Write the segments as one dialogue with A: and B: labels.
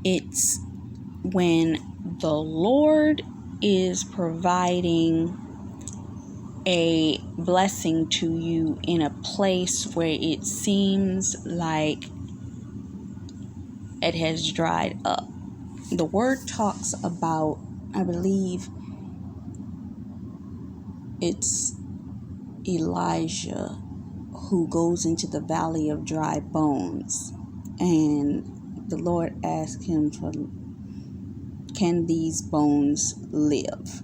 A: It's when the Lord is providing a blessing to you in a place where it seems like it has dried up. The word talks about, I believe it's Elijah who goes into the valley of dry bones, and the Lord asked him, can these bones live?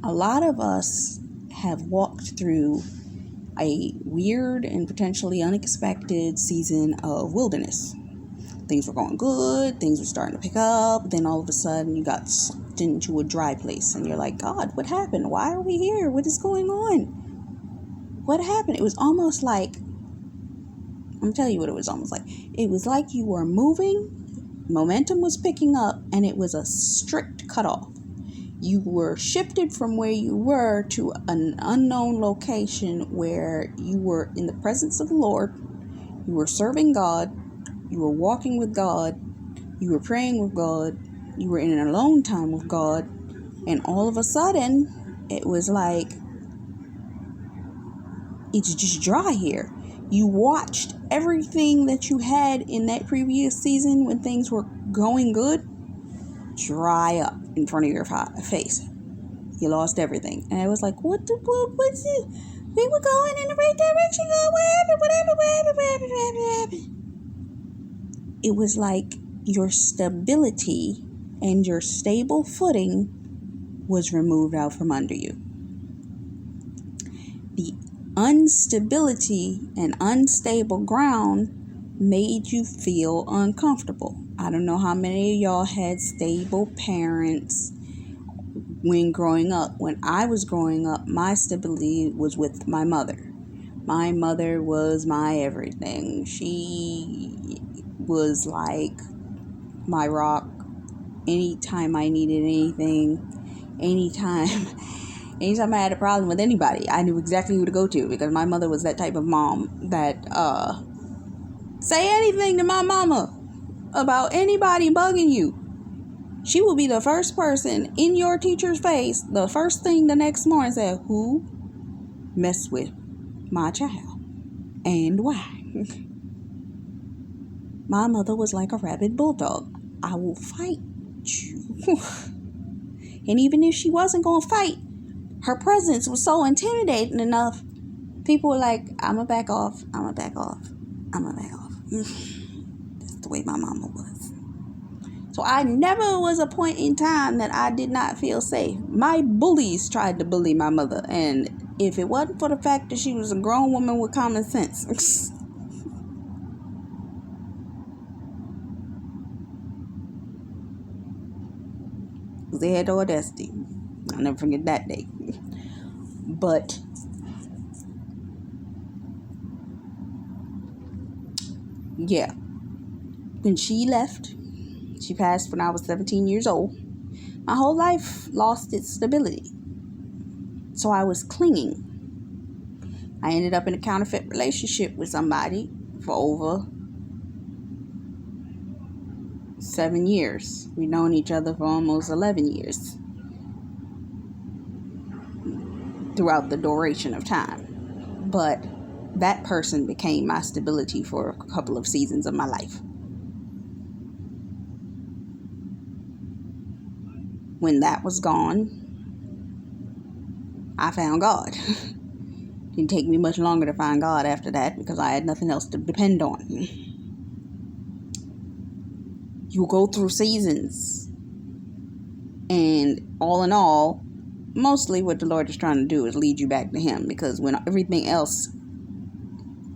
A: A lot of us have walked through a weird and potentially unexpected season of wilderness. Things were going good, things were starting to pick up, then all of a sudden you got sucked into a dry place and you're like, God, what happened? Why are we here? What is going on? What happened? It was almost like, I'm telling you what it was almost like. It was like you were moving, momentum was picking up, and it was a strict cutoff. You were shifted from where you were to an unknown location where you were in the presence of the Lord, you were serving God, you were walking with God, you were praying with God, you were in an alone time with God, and all of a sudden, it was like, it's just dry here. You watched everything that you had in that previous season when things were going good dry up in front of your face. You lost everything. And I was like, what's it? We were going in the right direction. What happened? It was like your stability and your stable footing was removed out from under you. The instability and unstable ground made you feel uncomfortable. I don't know how many of y'all had stable parents when growing up. When I was growing up, my stability was with my mother. My mother was my everything. She was like my rock. Anytime I needed anything, anytime I had a problem with anybody, I knew exactly who to go to, because my mother was that type of mom that say anything to my mama about anybody bugging you. She will be the first person in your teacher's face, the first thing the next morning, say, who messed with my child and why? My mother was like a rabid bulldog. I will fight you. And even if she wasn't going to fight, her presence was so intimidating enough. People were like, I'm going to back off. That's the way my mama was. So I never was a point in time that I did not feel safe. My bullies tried to bully my mother. And if it wasn't for the fact that she was a grown woman with common sense, they had the audacity. I'll never forget that day. But yeah, when she left, she passed when I was 17 years old. My whole life lost its stability. So I was clinging. I ended up in a counterfeit relationship with somebody for over 7 years. We've known each other for almost 11 years. Throughout the duration of time. But that person became my stability for a couple of seasons of my life. When that was gone, I found God. Didn't take me much longer to find God after that, because I had nothing else to depend on. You go through seasons, and all in all, mostly what the Lord is trying to do is lead you back to Him, because when everything else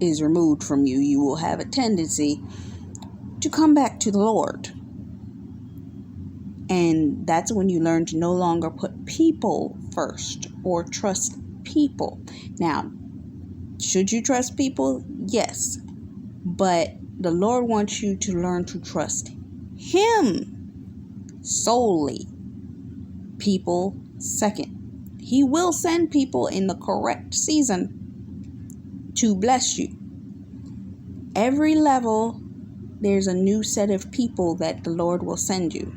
A: is removed from you, you will have a tendency to come back to the Lord. And that's when you learn to no longer put people first or trust people. Now, should you trust people? Yes. But the Lord wants you to learn to trust Him solely. People second. He will send people in the correct season to bless you. Every level there's a new set of people that the Lord will send you.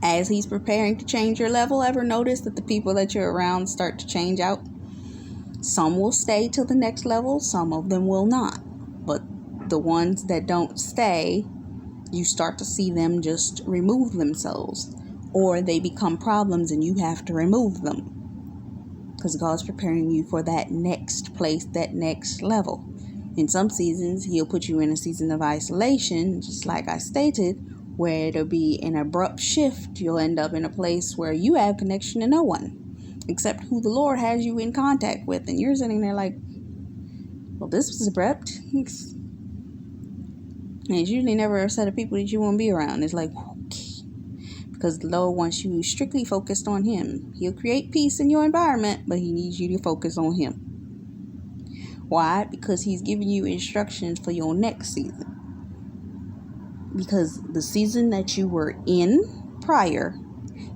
A: As He's preparing to change your level, ever notice that the people that you're around start to change out? Some will stay till the next level, some of them will not. But the ones that don't stay, you start to see them just remove themselves, or they become problems and you have to remove them, because God's preparing you for that next place, that next level. In some seasons, He'll put you in a season of isolation, just like I stated, where it'll be an abrupt shift. You'll end up in a place where you have connection to no one except who the Lord has you in contact with, and you're sitting there like, well, this was abrupt. And it's usually never a set of people that you want to be around. It's like, okay, because the Lord wants you strictly focused on Him. He'll create peace in your environment, but He needs you to focus on Him. Why? Because He's giving you instructions for your next season. Because the season that you were in prior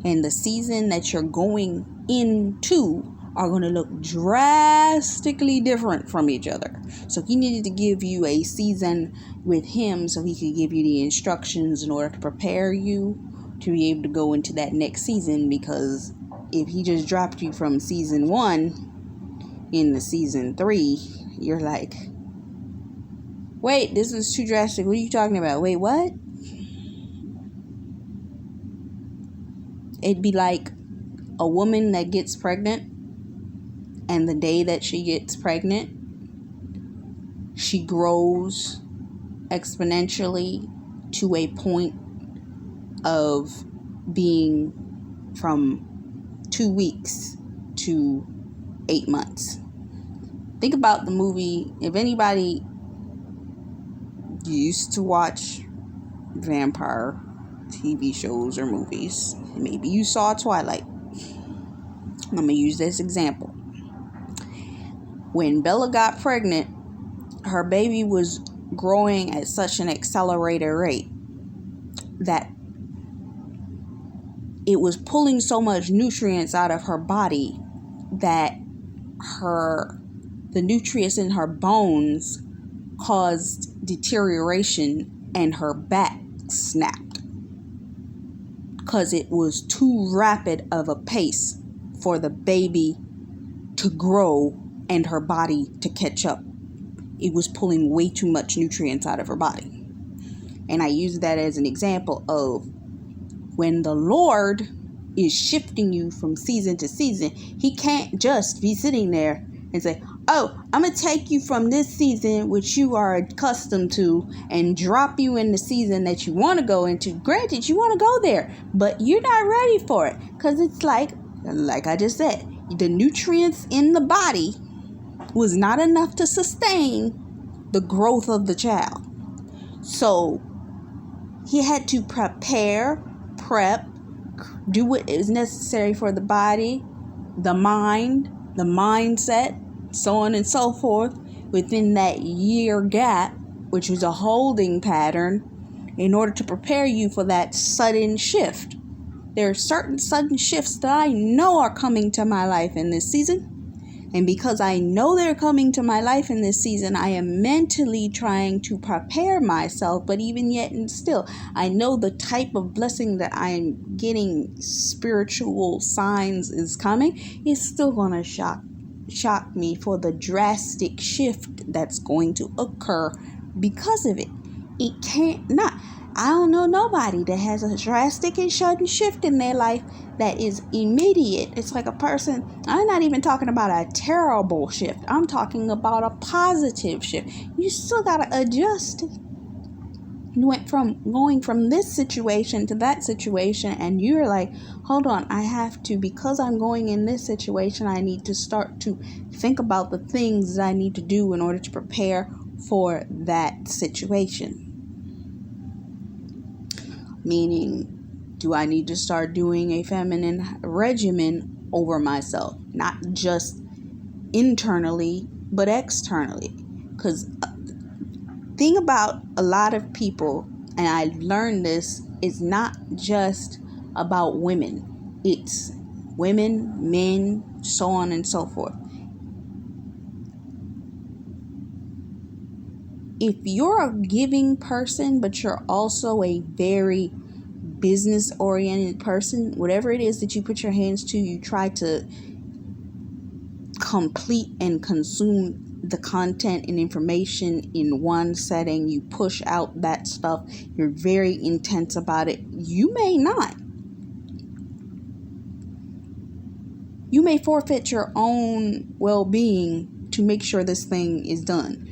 A: and the season that you're going into are going to look drastically different from each other. So He needed to give you a season with Him so He could give you the instructions in order to prepare you to be able to go into that next season. Because if He just dropped you from season 1 into season 3, you're like, wait, this is too drastic. What are you talking about? Wait, what? It'd be like a woman that gets pregnant, and the day that she gets pregnant, she grows exponentially to a point of being from 2 weeks to 8 months. Think about the movie. If anybody used to watch vampire TV shows or movies, maybe you saw Twilight. I'm going to use this example. When Bella got pregnant, her baby was growing at such an accelerated rate that it was pulling so much nutrients out of her body that the nutrients in her bones caused deterioration, and her back snapped because it was too rapid of a pace for the baby to grow and her body to catch up. It was pulling way too much nutrients out of her body. And I use that as an example of when the Lord is shifting you from season to season, He can't just be sitting there and say, oh, I'm going to take you from this season, which you are accustomed to, and drop you in the season that you want to go into. Granted, you want to go there, but you're not ready for it. Because it's like I just said, the nutrients in the body was not enough to sustain the growth of the child. So He had to prep, do what is necessary for the body, the mind, the mindset, so on and so forth, within that year gap, which was a holding pattern, in order to prepare you for that sudden shift. There are certain sudden shifts that I know are coming to my life in this season. And because I know they're coming to my life in this season, I am mentally trying to prepare myself. But even yet and still, I know the type of blessing that I'm getting, spiritual signs is coming. It's still going to shock me for the drastic shift that's going to occur because of it. It can't not. I don't know nobody that has a drastic and sudden shift in their life that is immediate. It's like a person, I'm not even talking about a terrible shift. I'm talking about a positive shift. You still got to adjust. You went from going from this situation to that situation, and you're like, hold on, I have to, because I'm going in this situation, I need to start to think about the things that I need to do in order to prepare for that situation. Meaning, do I need to start doing a feminine regimen over myself? Not just internally, but externally. Because thing about a lot of people, and I learned this, is not just about women. It's women, men, so on and so forth. if you're a giving person, but you're also a very business oriented person, whatever it is that you put your hands to, you try to complete and consume the content and information in one setting. You push out that stuff. You're very intense about it. You may not. You may forfeit your own well-being to make sure this thing is done.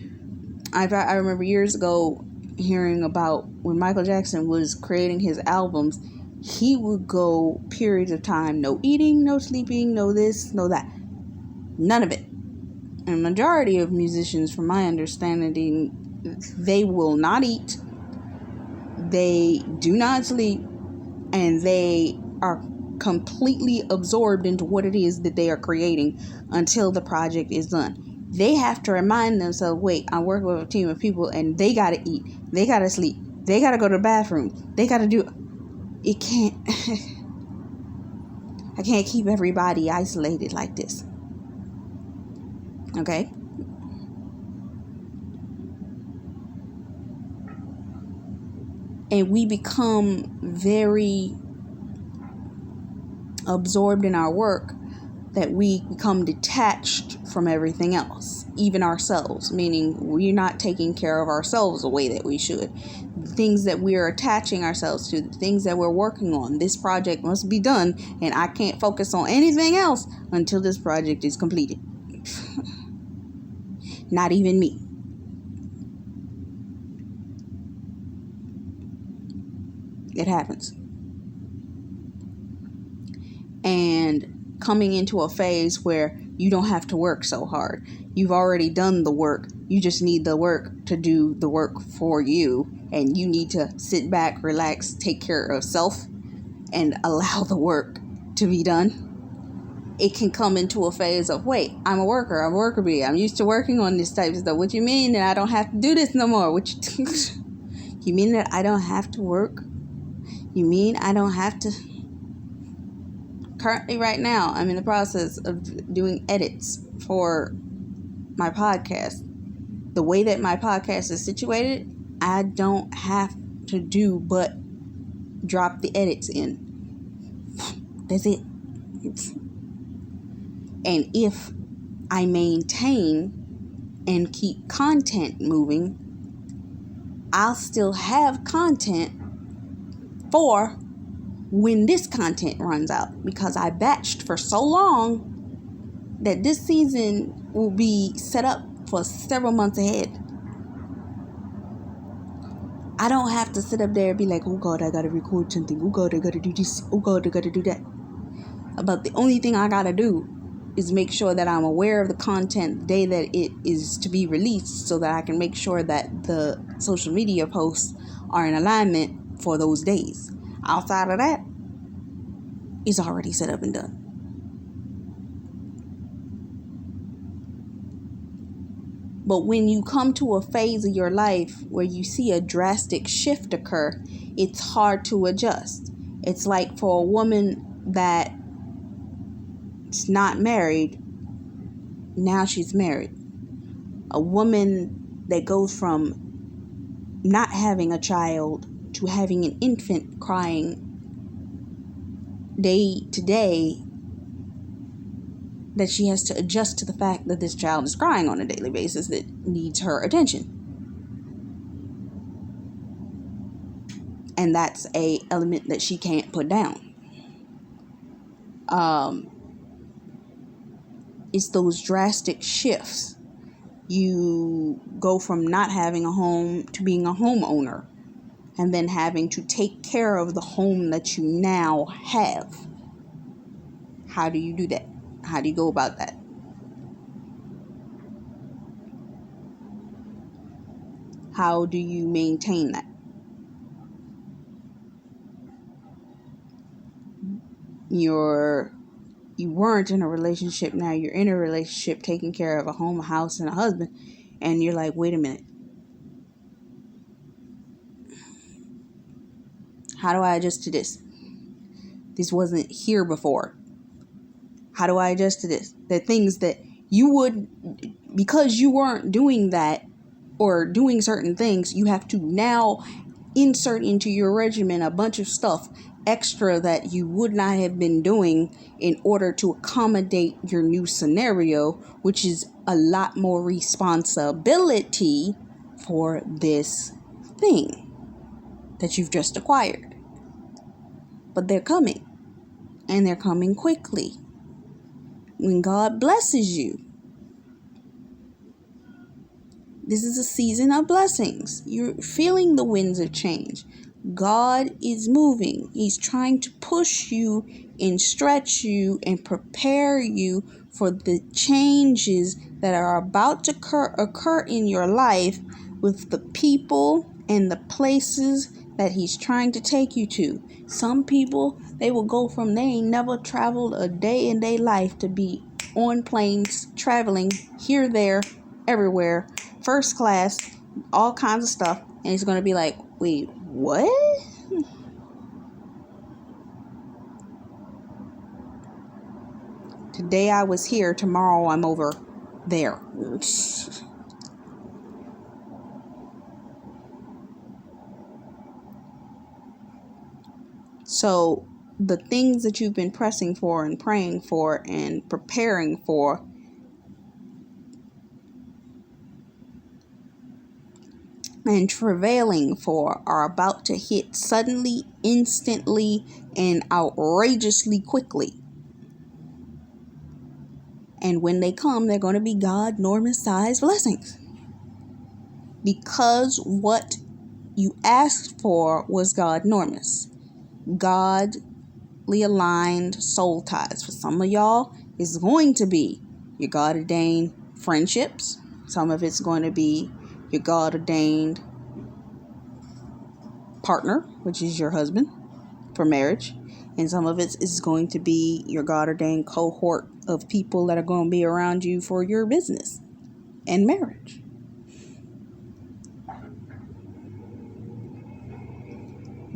A: I remember years ago hearing about when Michael Jackson was creating his albums, he would go periods of time, no eating, no sleeping, no this, no that. None of it. And majority of musicians, from my understanding, they will not eat, they do not sleep, and they are completely absorbed into what it is that they are creating until the project is done. They have to remind themselves, wait, I work with a team of people and they got to eat, they got to sleep, they got to go to the bathroom, they got to do it. Can't I can't keep everybody isolated like this. Okay? And we become very absorbed in our work that we become detached from everything else, even ourselves, meaning we're not taking care of ourselves the way that we should. The things that we are attaching ourselves to, the things that we're working on. This project must be done, and I can't focus on anything else until this project is completed. Not even me. It happens. And coming into a phase where you don't have to work so hard. You've already done the work. You just need the work to do the work for you. And you need to sit back, relax, take care of self, and allow the work to be done. It can come into a phase of, wait, I'm a worker bee. I'm used to working on this type of stuff. What you mean that I don't have to do this no more? You mean that I don't have to work? You mean I don't have to? Currently, right now, I'm in the process of doing edits for my podcast. The way that my podcast is situated, I don't have to do but drop the edits in. That's it. And if I maintain and keep content moving, I'll still have content for when this content runs out, because I batched for so long that this season will be set up for several months ahead. I don't have to sit up there and be like, oh God, I gotta record something. Oh God, I gotta do this. Oh God, I gotta do that. But the only thing I gotta do is make sure that I'm aware of the content the day that it is to be released, so that I can make sure that the social media posts are in alignment for those days. Outside of that, it's already set up and done. But when you come to a phase of your life where you see a drastic shift occur, it's hard to adjust. It's like for a woman that's not married, now she's married. A woman that goes from not having a child to having an infant crying day to day, that she has to adjust to the fact that this child is crying on a daily basis that needs her attention. And that's a element that she can't put down. It's those drastic shifts. You go from not having a home to being a homeowner, and then having to take care of the home that you now have. How do you do that? How do you go about that? How do you maintain that? You weren't in a relationship, now you're in a relationship, taking care of a home, a house, and a husband, and you're like, wait a minute. How do I adjust to this? This wasn't here before. How do I adjust to this? The things that you would, because you weren't doing that or doing certain things, you have to now insert into your regimen a bunch of stuff extra that you would not have been doing in order to accommodate your new scenario, which is a lot more responsibility for this thing that you've just acquired. But they're coming, and they're coming quickly. When God blesses you, this is a season of blessings. You're feeling the winds of change. God is moving. He's trying to push you and stretch you and prepare you for the changes that are about to occur in your life with the people and the places that he's trying to take you to. Some people, they will go from they ain't never traveled a day in their life to be on planes, traveling here, there, everywhere, first class, all kinds of stuff. And it's going to be like, wait, what? Today I was here, tomorrow I'm over there. So the things that you've been pressing for and praying for and preparing for, and travailing for, are about to hit suddenly, instantly, and outrageously quickly. And when they come, they're going to be God-enormous-sized blessings. Because what you asked for was God-enormous. Godly aligned soul ties. For some of y'all, it's going to be your God-ordained friendships. Some of it's going to be your God-ordained partner, which is your husband, for marriage. And some of it is going to be your God-ordained cohort of people that are going to be around you for your business and marriage.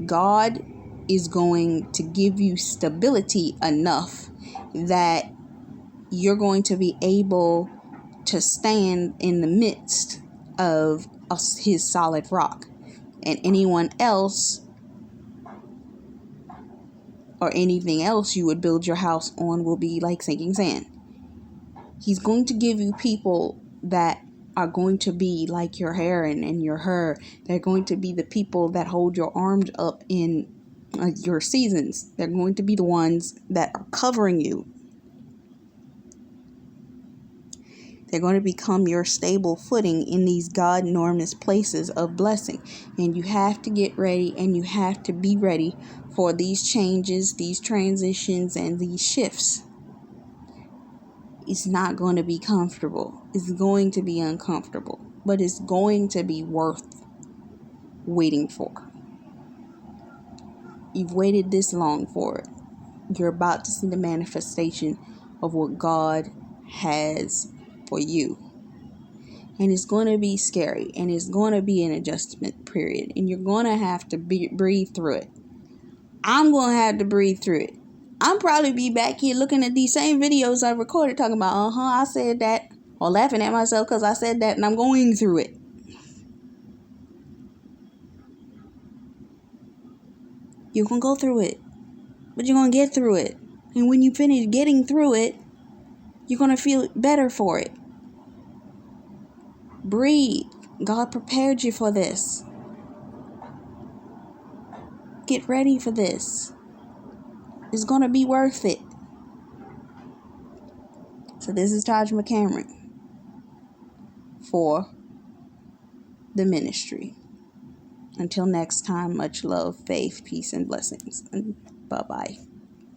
A: God is going to give you stability enough that you're going to be able to stand in the midst of his solid rock. And anyone else or anything else you would build your house on will be like sinking sand. He's going to give you people that are going to be like your hair and your her. They're going to be the people that hold your arms up in your seasons. They're going to be the ones that are covering you. They're going to become your stable footing in these God-enormous places of blessing. And you have to get ready, and you have to be ready for these changes, these transitions, and these shifts. It's not going to be comfortable. It's going to be uncomfortable. But it's going to be worth waiting for. You've waited this long for it. You're about to see the manifestation of what God has for you. And it's going to be scary, and it's going to be an adjustment period, and you're going to have to breathe through it. I'm going to have to breathe through it. I'm probably be back here looking at these same videos I recorded talking about, I said that, or laughing at myself because I said that, and I'm going through it. You're going to go through it, but you're going to get through it. And when you finish getting through it, you're going to feel better for it. Breathe. God prepared you for this. Get ready for this. It's going to be worth it. So this is Taj McCameron for the ministry. Until next time, much love, faith, peace, and blessings. And bye-bye.